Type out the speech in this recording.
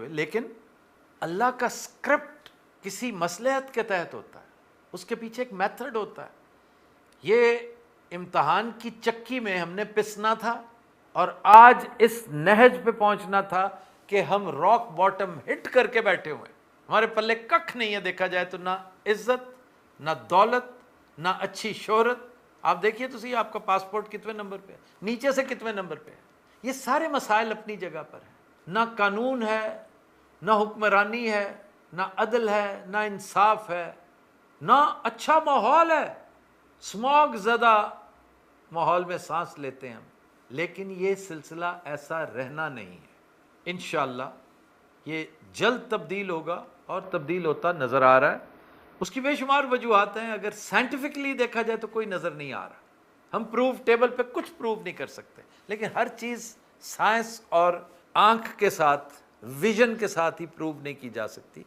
ہوئے، لیکن اللہ کا اسکرپٹ کسی مصلحت کے تحت ہوتا ہے، اس کے پیچھے ایک میتھڈ ہوتا ہے۔ یہ امتحان کی چکی میں ہم نے پسنا تھا اور آج اس نہج پہ پہنچنا تھا کہ ہم راک باٹم ہٹ کر کے بیٹھے ہوئے، ہمارے پلے ککھ نہیں ہے، دیکھا جائے تو نہ عزت، نہ دولت، نہ اچھی شہرت۔ آپ دیکھیے تو صحیح، آپ کا پاسپورٹ کتنے نمبر پہ ہے، نیچے سے کتنے نمبر پہ ہے۔ یہ سارے مسائل اپنی جگہ پر ہیں، نہ قانون ہے، نہ حکمرانی ہے، نہ عدل ہے، نہ انصاف ہے، نہ اچھا ماحول ہے، اسموگ زدہ ماحول میں سانس لیتے ہیں ہم۔ لیکن یہ سلسلہ ایسا رہنا نہیں ہے، انشاءاللہ یہ جلد تبدیل ہوگا، اور تبدیل ہوتا نظر آ رہا ہے۔ اس کی بے شمار وجوہات ہیں، اگر سائنٹیفکلی دیکھا جائے تو کوئی نظر نہیں آ رہا، ہم پروف ٹیبل پہ کچھ پروف نہیں کر سکتے، لیکن ہر چیز سائنس اور آنکھ کے ساتھ، ویژن کے ساتھ ہی پروو نہیں کی جا سکتی۔